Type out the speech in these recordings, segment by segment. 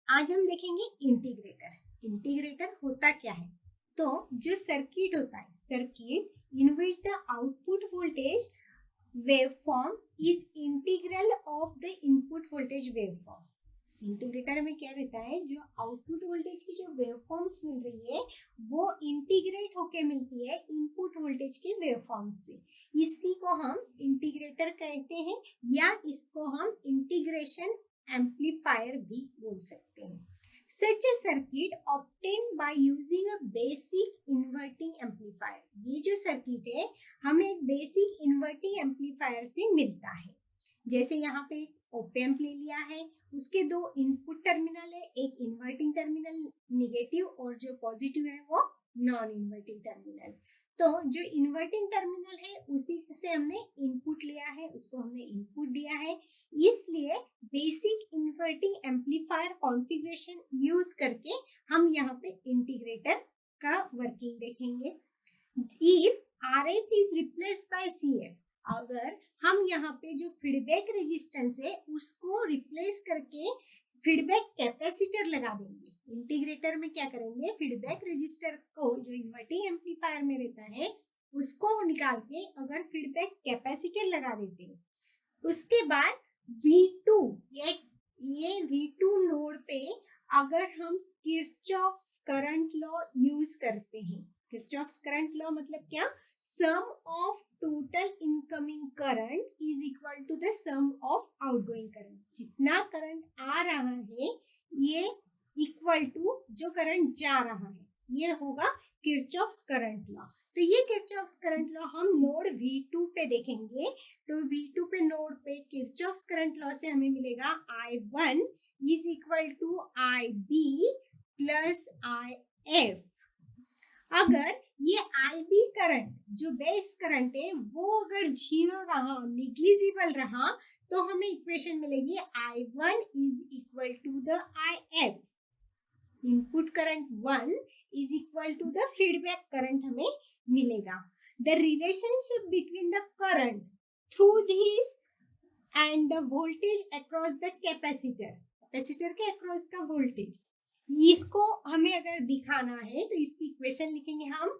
आज हम देखेंगे इंटीग्रेटर। इंटीग्रेटर होता क्या है? तो जो सर्किट होता है, circuit in which the output voltage waveform is integral of the input voltage waveform. Integrator में क्या रहता है, जो आउटपुट वोल्टेज की जो वेवफॉर्म्स मिल रही है वो इंटीग्रेट होके मिलती है इनपुट वोल्टेज के वेवफॉर्म से। इसी को हम इंटीग्रेटर कहते हैं या इसको हम इंटीग्रेशन एम्पलीफायर भी बोल सकते हैं। Such a circuit obtained by using a basic inverting amplifier। ये जो सर्किट है हमें एक बेसिक इन्वर्टिंग एम्पलीफायर से मिलता है। जैसे यहाँ पे ओप एम्प ले लिया है, उसके दो इनपुट टर्मिनल है, एक इन्वर्टिंग टर्मिनल नेगेटिव और जो पॉजिटिव है वो नॉन इन्वर्टिंग टर्मिनल। तो जो इन्वर्टिंग टर्मिनल है उसी से हमने इनपुट लिया है, उसको हमने इनपुट दिया है, इसलिए basic inverting amplifier configuration use करके हम यहाँ पे इंटीग्रेटर का वर्किंग देखेंगे। If RF is replaced by CF, अगर हम यहाँ पे जो फीडबैक रेजिस्टेंस है उसको रिप्लेस करके फीडबैक कैपेसिटर लगा देंगे। इंटीग्रेटर में क्या करेंगे, फीडबैक रेजिस्टर को जो इन्वर्टिंग एम्पलीफायर में रहता है उसको निकाल के अगर फीडबैक कैपेसिटर लगा देते हैं, उसके बाद V2 ये V2 नोड पे अगर हम किरचॉफ्स करंट लॉ यूज करते हैं। किरचॉफ्स करंट लॉ मतलब क्या, sum of total incoming current is equal to the sum of outgoing current. जितना करंट आ रहा है ये इक्वल टू जो करंट जा रहा है, ये होगा किरचॉफ्स करंट लॉ। तो ये किरचॉफ्स करंट लॉ हम नोड V2 पे देखेंगे। तो V2 पे नोड पे किरचॉफ्स करंट लॉ से हमें मिलेगा I1 is equal to IB plus IF। अगर ये IB करंट जो बेस करंट है वो अगर जीरो रहा, निग्लिजिबल रहा, तो हमें इक्वेशन मिलेगी I1 is equal to the IF। Input current 1 is equal to the feedback current हमें मिलेगा। The relationship between the current through this and the voltage across the capacitor, capacitor के across का voltage, इसको हमें अगर दिखाना है तो इसकी इक्वेशन लिखेंगे हम,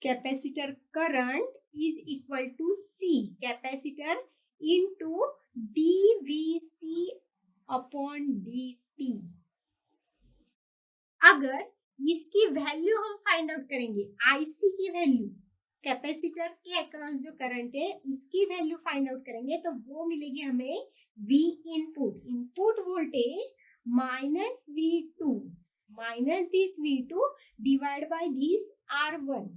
capacitor current is equal to C capacitor into dVc upon dt। अगर इसकी वैल्यू हम फाइंड आउट करेंगे, IC की वैल्यू, कैपेसिटर के अक्रॉस जो करंट है उसकी वैल्यू फाइंड आउट करेंगे तो वो मिलेगी हमें V input, input voltage minus V2 minus this V2 divide by this R1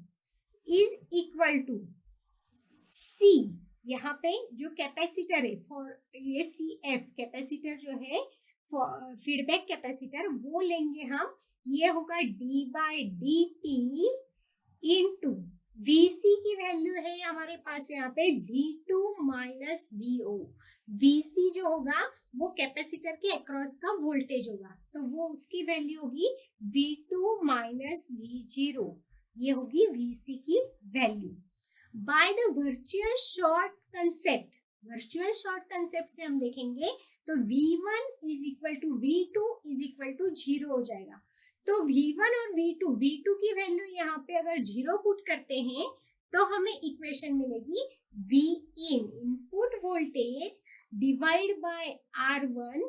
is equal to C। यहाँ पे जो कैपेसिटर है फॉर ये CF कैपेसिटर जो है फीडबैक कैपेसिटर वो लेंगे हम, ये होगा d by dt into Vc की वैल्यू है हमारे पास यहाँ पे V2 माइनस VO। Vc जो होगा वो कैपेसिटर के अक्रॉस का वोल्टेज होगा, तो वो उसकी वैल्यू होगी V2 माइनस V0, ये होगी Vc की value. By the virtual short concept, virtual short concept से हम देखेंगे तो V1 is equal to V2 is equal to 0 हो जाएगा। तो V1 और V2 की वैल्यू यहाँ पे अगर 0 पुट करते हैं तो हमें इक्वेशन मिलेगी Vin input voltage divide by R1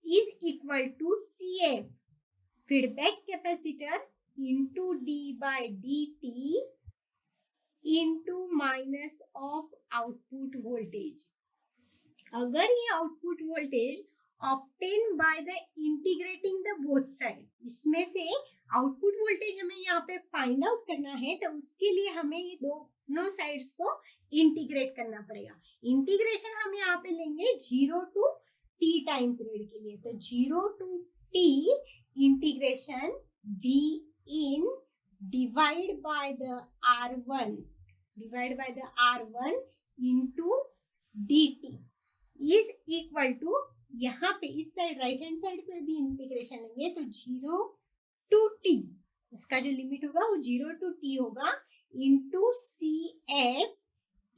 is equal to CF feedback capacitor into d by dt into minus of output voltage. अगर ये output voltage obtain by the integrating the both side, इसमें से output voltage हमें यहाँ पे find out करना है तो उसके लिए हमें ये दोनों साइड्स को इंटीग्रेट करना पड़ेगा। इंटीग्रेशन हम यहाँ पे लेंगे 0 टू t टाइम पीरियड के लिए, तो 0 to t integration V in divide by the R1 into dt is equal to, यहाँ पे इस साइड राइट हैंड साइड पे भी इंटीग्रेशन लेंगे तो 0 टू t, उसका जो लिमिट होगा वो 0 टू t होगा into CF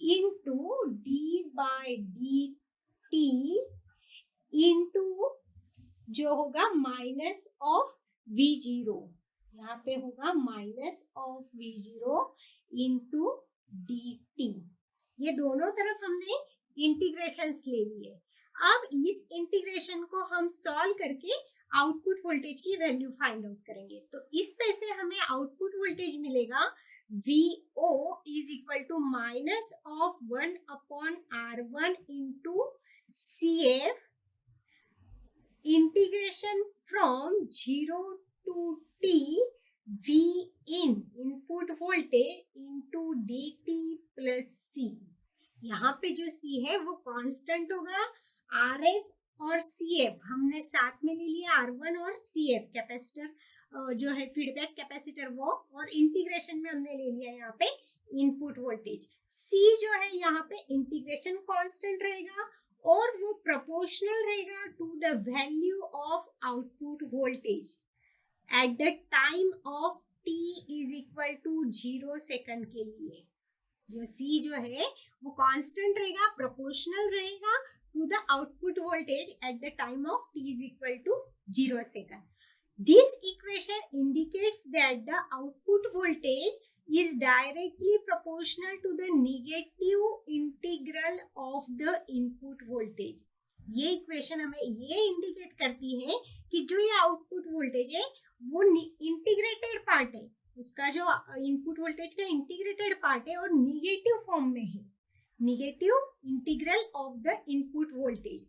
into d by dt into जो होगा माइनस ऑफ V0, यहाँ पे होगा minus of V0 into dt। ये दोनों तरफ हमने इंटीग्रेशंस ले लिए। अब इस इंटीग्रेशन को हम सॉल्व करके आउटपुट वोल्टेज की वैल्यू फाइंड आउट करेंगे। तो इस पे से हमें आउटपुट वोल्टेज मिलेगा VO is equal to minus of 1 upon R1 into CF integration from 0 to T V in input voltage into dt plus C। यहाँ पे जो C है वो कांस्टेंट होगा, RF और CF हमने साथ में ले लिया, R1 और CF कैपेसिटर जो है फीडबैक कैपेसिटर वो, और इंटीग्रेशन में हमने ले लिया यहाँ पे इनपुट वोल्टेज। C जो है यहाँ पे इंटीग्रेशन कांस्टेंट रहेगा और वो प्रोपोर्शनल रहेगा to the value of output voltage at the time of t is equal to 0 second के लिए। जो C जो है वो कांस्टेंट रहेगा, प्रोपोर्शनल रहेगा to the output voltage at the time of t is equal to 0 second. This equation indicates that the output voltage is directly proportional to the negative integral of the input voltage। ये equation हमें ये indicate करती है कि जो ये output voltage है वो इंटीग्रेटेड पार्ट है, उसका जो इनपुट वोल्टेज का इंटीग्रेटेड पार्ट है और निगेटिव फॉर्म में है, negative integral of the input voltage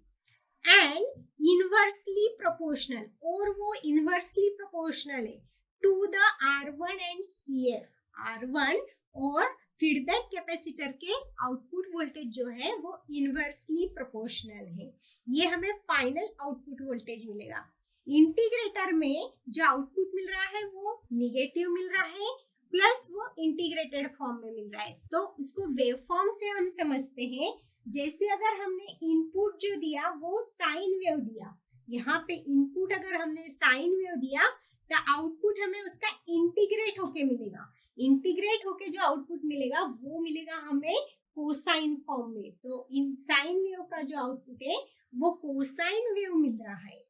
and inversely proportional, और वो इनवर्सली प्रोपोर्शनल है to the R1 and CF। R1 और फीडबैक कैपेसिटर के आउटपुट वोल्टेज जो है वो इनवर्सली प्रोपोर्शनल है। ये हमें फाइनल आउटपुट वोल्टेज मिलेगा। इंटीग्रेटर में जो आउटपुट मिल रहा है वो निगेटिव मिल रहा है प्लस वो इंटीग्रेटेड फॉर्म में मिल रहा है। तो इसको वेव फॉर्म से हम समझते हैं, जैसे अगर हमने इनपुट जो दिया वो साइन वेव दिया, यहाँ पे इनपुट अगर हमने साइन वेव दिया तो आउटपुट हमें उसका इंटीग्रेट होके मिलेगा। इंटीग्रेट होके जो आउटपुट मिलेगा वो मिलेगा हमें कोसाइन फॉर्म में। तो इन साइन वेव का जो आउटपुट है वो कोसाइन वेव मिल रहा है।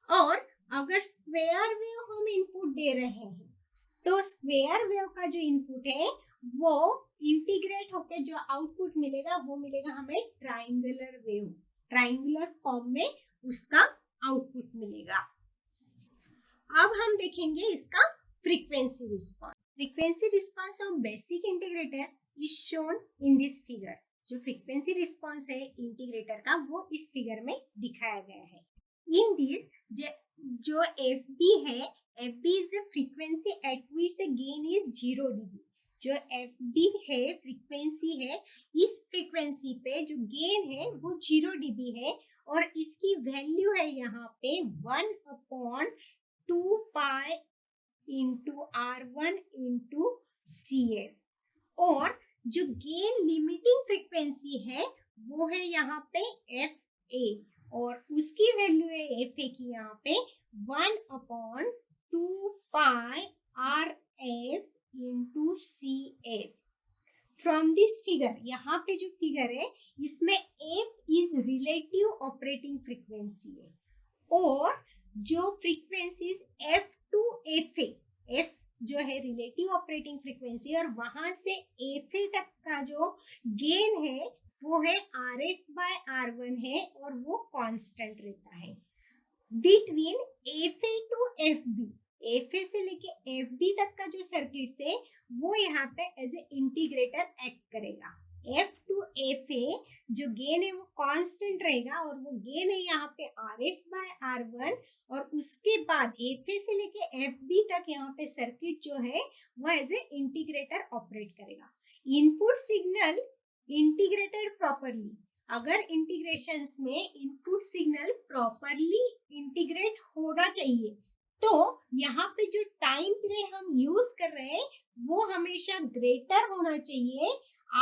और अगर स्क्वायर वेव हम इनपुट दे रहे हैं तो स्क्वायर वेव का जो इनपुट है वो इंटीग्रेट होके जो आउटपुट मिलेगा वो मिलेगा हमें ट्राइंगुलर वेव, ट्राइंगुलर फॉर्म में उसका आउटपुट मिलेगा। अब हम देखेंगे इसका frequency response. Frequency response of basic integrator is shown in this figure. जो फ्रीक्वेंसी रिस्पांस है इंटीग्रेटर का वो इस फिगर में दिखाया गया है। इन दिस जो FB है, FB is the frequency eight which the gain is 0 dB। जो FB है फ्रीक्वेंसी है, इस फ्रीक्वेंसी पे जो गेन है वो 0 dB है और इसकी वैल्यू है यहाँ पे 1 upon 2 pi into R1 into CF। और जो गेन लिमिटिंग फ्रीक्वेंसी है वो है यहाँ पे FA और उसकी वैल्यू है FA की यहाँ पे 1 upon 2 pi RF into CF। From this figure, यहाँ पे जो फिगर है इसमें F is relative operating frequency है और जो frequencies F to FA, F जो है रिलेटिव ऑपरेटिंग फ्रीक्वेंसी और वहां से FA तक का जो गेन है वो है RF बाय R1 है और वो कांस्टेंट रहता है। Between FA to FB, FA से लेके FB तक का जो सर्किट है वो यहाँ पे एज ए इंटीग्रेटर एक्ट करेगा। F टू FA जो गेन है वो कांस्टेंट रहेगा और वो गेन है यहाँ पे RF बाय R1 और उसके बाद FA से लेके FB तक यहाँ पे सर्किट जो है वो एज ए इंटीग्रेटर ऑपरेट करेगा। इनपुट सिग्नल इंटीग्रेटेड प्रॉपरली, अगर इंटीग्रेशंस में इनपुट सिग्नल प्रॉपरली इंटीग्रेट होना चाहिए तो यहाँ पे जो टाइम पीरियड हम यूज कर रहे हैं वो हमेशा ग्रेटर होना चाहिए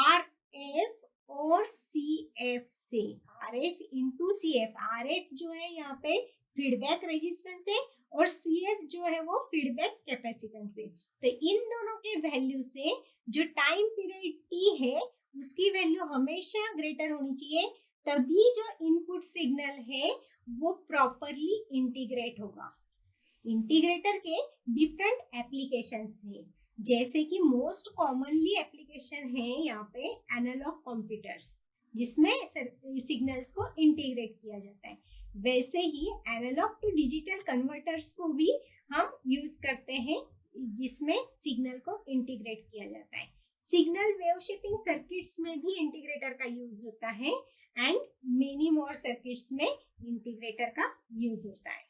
RF और CF से। RF इंटू CF, RF जो है यहाँ पे फीडबैक रेजिस्टेंस है और CF जो है वो फीडबैक कैपेसिटेंस है। तो इन दोनों के वैल्यू से जो टाइम पीरियड T है उसकी वैल्यू हमेशा ग्रेटर होनी चाहिए तभी जो इनपुट सिग्नल है वो प्रॉपरली इंटीग्रेट होगा। इंटीग्रेटर के डिफरेंट एप्लीकेशंस हैं, जैसे कि मोस्ट कॉमनली एप्लीकेशन है यहाँ पे एनालॉग कंप्यूटर्स, जिसमें सिग्नल्स को इंटीग्रेट किया जाता है। वैसे ही एनालॉग टू डिजिटल कन्वर्टर्स को भी हम यूज करते हैं, जिसमें सिग्नल को इंटीग्रेट किया जाता है। सिग्नल वेव शेपिंग सर्किट्स में भी इंटीग्रेटर का यूज होता है एंड मेनी मोर सर्किट्स में इंटीग्रेटर का यूज होता है।